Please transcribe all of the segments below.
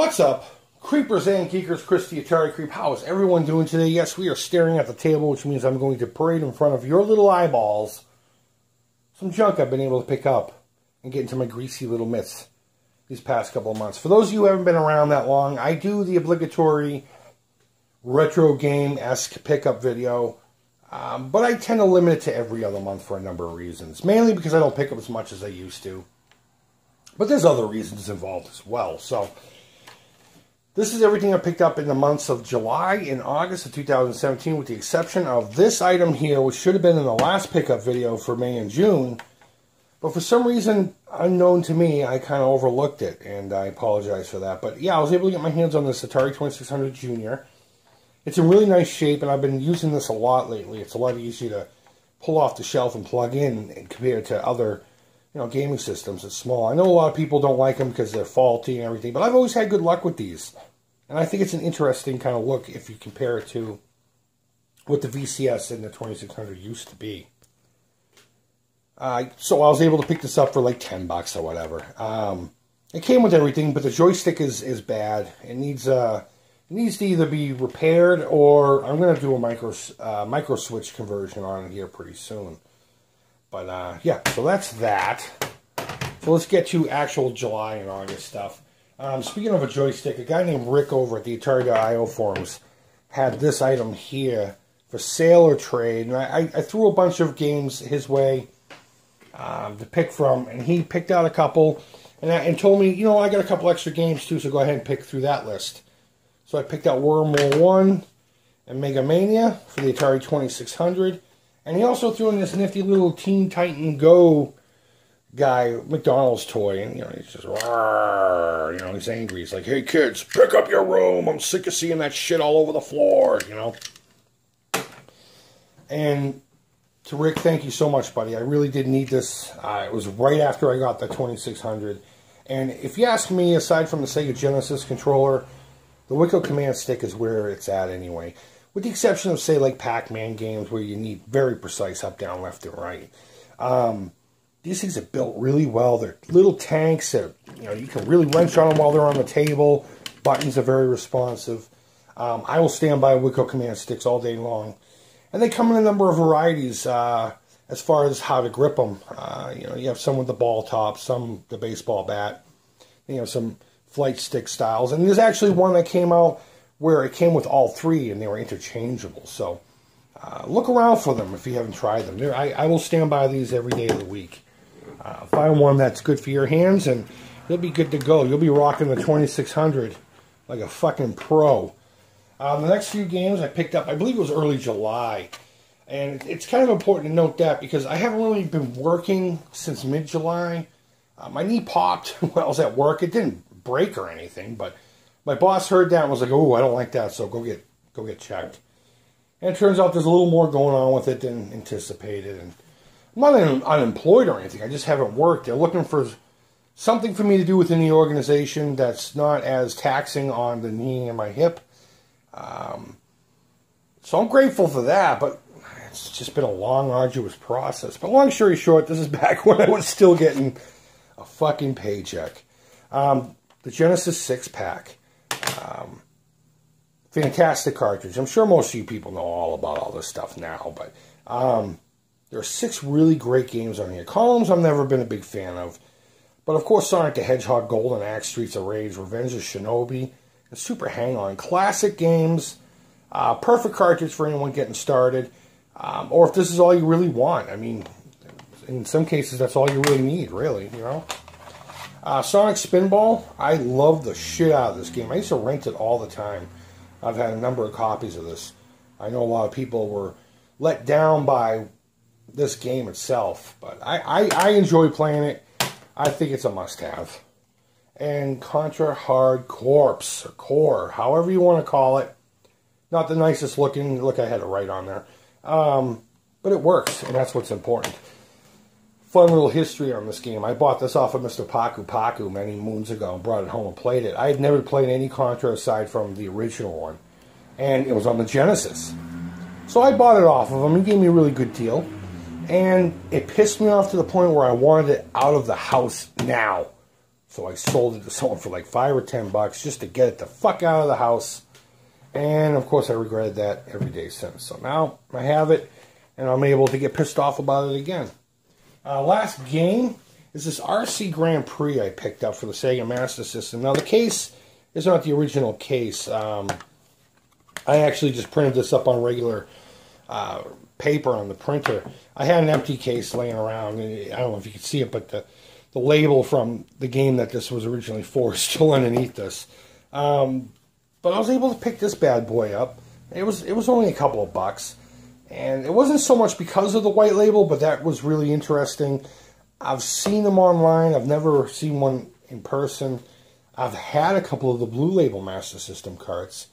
What's up, creepers and geekers? Chris the Atari Creep. How is everyone doing today? Yes, we are staring at the table, which means I'm going to parade in front of your little eyeballs some junk I've been able to pick up and get into my greasy little mitts these past couple of months. For those of you who haven't been around that long, I do the obligatory retro game-esque pickup video, but I tend to limit it to every other month for a number of reasons. Mainly because I don't pick up as much as I used to. But there's other reasons involved as well. So this is everything I picked up in the months of July and August of 2017, with the exception of this item here, which should have been in the last pickup video for May and June. But for some reason, unknown to me, I kind of overlooked it, and I apologize for that. But yeah, I was able to get my hands on this Atari 2600 Junior. It's in really nice shape, and I've been using this a lot lately. It's a lot easier to pull off the shelf and plug in compared to other gaming systems. It's small. I know a lot of people don't like them because they're faulty and everything, but I've always had good luck with these. And I think it's an interesting kind of look if you compare it to what the VCS in the 2600 used to be. So I was able to pick this up for like $10 or whatever. It came with everything, but the joystick is bad. It needs to either be repaired, or I'm going to do a micro switch conversion on it here pretty soon. But yeah, so that's that. So let's get to actual July and August stuff. Speaking of a joystick, a guy named Rick over at the Atari.io forums had this item here for sale or trade. And I threw a bunch of games his way to pick from, and he picked out a couple and told me, I got a couple extra games too, so go ahead and pick through that list. So I picked out World War 1 and Mega Mania for the Atari 2600. And he also threw in this nifty little Teen Titan Go guy, McDonald's toy, and he's just he's angry. He's like, "Hey kids, pick up your room. I'm sick of seeing that shit all over the floor." And to Rick, thank you so much, buddy. I really did need this. It was right after I got the 2600, and if you ask me, aside from the Sega Genesis controller, the Wiko command stick is where it's at anyway. With the exception of, say, like Pac-Man games where you need very precise up, down, left, and right. These things are built really well. They're little tanks that, you can really wrench on them while they're on the table. Buttons are very responsive. I will stand by Wiko command sticks all day long. And they come in a number of varieties as far as how to grip them. You have some with the ball top, some the baseball bat. You have some flight stick styles. And there's actually one that came out where it came with all three and they were interchangeable. So look around for them if you haven't tried them. I will stand by these every day of the week. Find one that's good for your hands and you'll be good to go. You'll be rocking the 2600 like a fucking pro. The next few games I picked up, I believe it was early July. And it's kind of important to note that because I haven't really been working since mid-July. My knee popped while I was at work. It didn't break or anything, but my boss heard that and was like, "Oh, I don't like that, so go get checked." And it turns out there's a little more going on with it than anticipated. And I'm not unemployed or anything. I just haven't worked. They're looking for something for me to do within the organization that's not as taxing on the knee and my hip. So I'm grateful for that, but it's just been a long, arduous process. But long story short, this is back when I was still getting a fucking paycheck. The Genesis 6-pack. Fantastic cartridge. I'm sure most of you people know all about all this stuff now, but there are 6 really great games on here. Columns I've never been a big fan of, but of course Sonic the Hedgehog, Golden Axe, Streets of Rage, Revenge of Shinobi, and Super Hang-On. Classic games. Perfect cartridge for anyone getting started, or if this is all you really want. I mean, in some cases that's all you really need, really, Sonic Spinball, I love the shit out of this game. I used to rent it all the time. I've had a number of copies of this. I know a lot of people were let down by this game itself, but I enjoy playing it. I think it's a must-have. And Contra Hard Corps, or Core, however you want to call it. Not the nicest looking. Look, I had it right on there. But it works, and that's what's important. Fun little history on this game. I bought this off of Mr. Paku Paku many moons ago and brought it home and played it. I had never played any Contra aside from the original one. And it was on the Genesis. So I bought it off of him. He gave me a really good deal. And it pissed me off to the point where I wanted it out of the house now. So I sold it to someone for like $5 or $10 just to get it the fuck out of the house. And of course I regretted that every day since. So now I have it and I'm able to get pissed off about it again. Last game is this RC Grand Prix I picked up for the Sega Master System. Now the case is not the original case. I actually just printed this up on regular paper on the printer. I had an empty case laying around, and I don't know if you can see it, but the label from the game that this was originally for is still underneath this. But I was able to pick this bad boy up. It was only a couple of bucks, and it wasn't so much because of the white label, but that was really interesting. I've seen them online. I've never seen one in person. I've had a couple of the blue label Master System carts.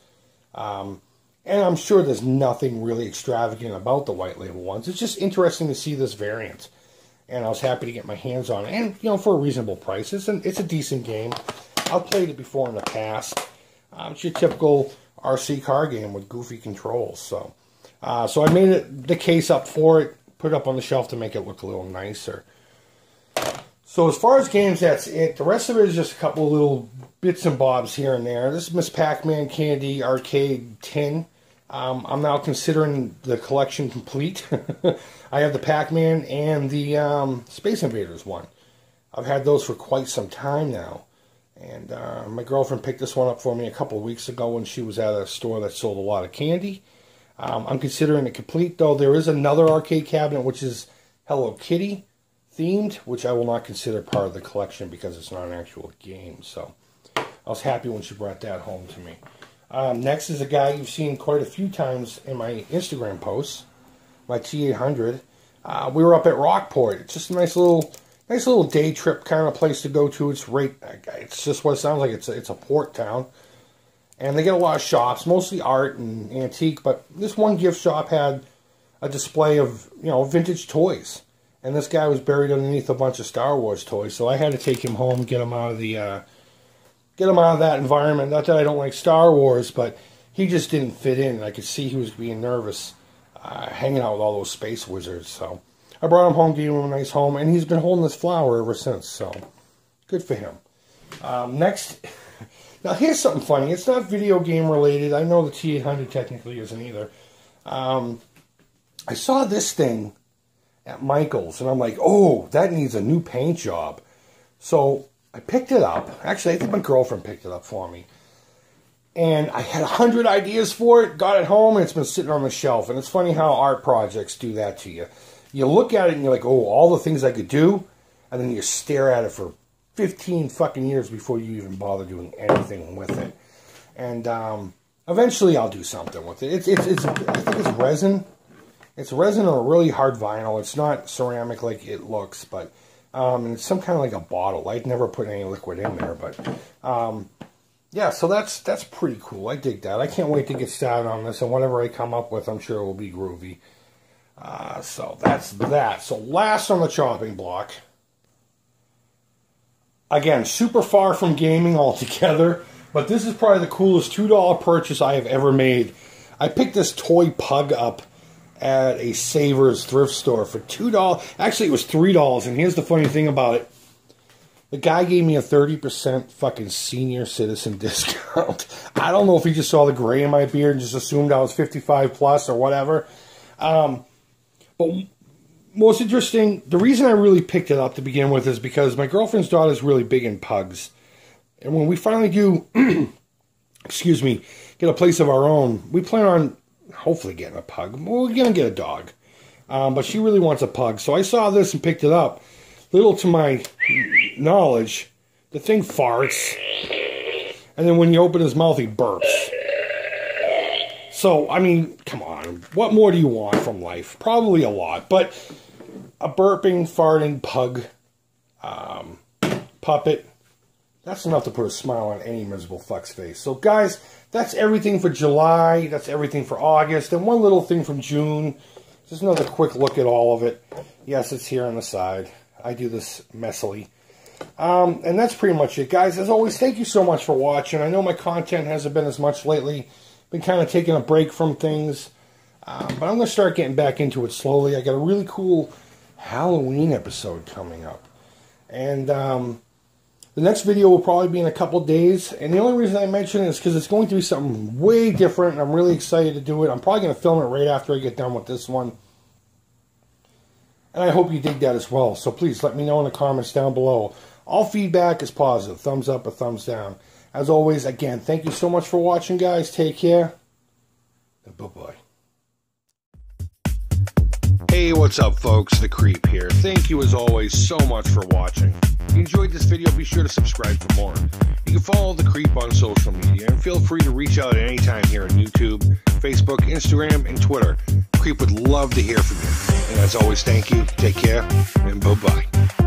And I'm sure there's nothing really extravagant about the white label ones. It's just interesting to see this variant. And I was happy to get my hands on it. And, you know, for a reasonable price. It's a decent game. I've played it before in the past. It's your typical RC car game with goofy controls. So I made the case up for it. Put it up on the shelf to make it look a little nicer. So as far as games, that's it. The rest of it is just a couple of little bits and bobs here and there. This is Miss Pac-Man Candy Arcade Tin. I'm now considering the collection complete. I have the Pac-Man and the Space Invaders one. I've had those for quite some time now. And my girlfriend picked this one up for me a couple of weeks ago when she was at a store that sold a lot of candy. I'm considering it complete, though. There is another arcade cabinet, which is Hello Kitty themed, which I will not consider part of the collection because it's not an actual game. So I was happy when she brought that home to me. Next is a guy you've seen quite a few times in my Instagram posts, my T800. We were up at Rockport. It's just a nice little day trip kind of place to go to. It's just what it sounds like. It's a port town, and they get a lot of shops, mostly art and antique. But this one gift shop had a display of vintage toys. And this guy was buried underneath a bunch of Star Wars toys, so I had to take him home, get him out of that environment. Not that I don't like Star Wars, but he just didn't fit in. I could see he was being nervous, hanging out with all those space wizards. So I brought him home, gave him a nice home, and he's been holding this flower ever since. So good for him. Next, now here's something funny. It's not video game related. I know the T800 technically isn't either. I saw this thing at Michael's, and I'm like, oh, that needs a new paint job. So I picked it up. Actually, I think my girlfriend picked it up for me. And I had 100 ideas for it, got it home, and it's been sitting on the shelf. And it's funny how art projects do that to you. You look at it, and you're like, oh, all the things I could do, and then you stare at it for 15 fucking years before you even bother doing anything with it. And eventually I'll do something with it. I think it's resin. It's resin on a really hard vinyl. It's not ceramic like it looks, but it's some kind of like a bottle. I'd never put any liquid in there, but yeah, so that's pretty cool. I dig that. I can't wait to get started on this, and whatever I come up with, I'm sure it will be groovy. So that's that. So last on the chopping block. Again, super far from gaming altogether, but this is probably the coolest $2 purchase I have ever made. I picked this toy pug up at a Savers thrift store for $2. Actually, it was $3, and here's the funny thing about it. The guy gave me a 30% fucking senior citizen discount. I don't know if he just saw the gray in my beard and just assumed I was 55 plus or whatever. But most interesting, the reason I really picked it up to begin with is because my girlfriend's daughter is really big in pugs. And when we finally do, excuse me, get a place of our own, we plan on hopefully getting a pug. Well, we're going to get a dog. But she really wants a pug. So I saw this and picked it up. Little to my knowledge, the thing farts. And then when you open his mouth, he burps. So, I mean, come on. What more do you want from life? Probably a lot. But a burping, farting pug puppet, that's enough to put a smile on any miserable fuck's face. So, guys, that's everything for July. That's everything for August. And one little thing from June. Just another quick look at all of it. Yes, it's here on the side. I do this messily. And that's pretty much it, guys. As always, thank you so much for watching. I know my content hasn't been as much lately. Been kind of taking a break from things. But I'm going to start getting back into it slowly. I got a really cool Halloween episode coming up. And The next video will probably be in a couple days, and the only reason I mention it is because it's going to be something way different, and I'm really excited to do it. I'm probably going to film it right after I get done with this one. And I hope you dig that as well. So please let me know in the comments down below. All feedback is positive. Thumbs up or thumbs down. As always, again, thank you so much for watching, guys. Take care. And bye-bye. Hey, what's up, folks? The Creep here. Thank you, as always, so much for watching. If you enjoyed this video, be sure to subscribe for more. You can follow The Creep on social media, and feel free to reach out at any time here on YouTube, Facebook, Instagram, and Twitter. Creep would love to hear from you. And as always, thank you, take care, and bye-bye.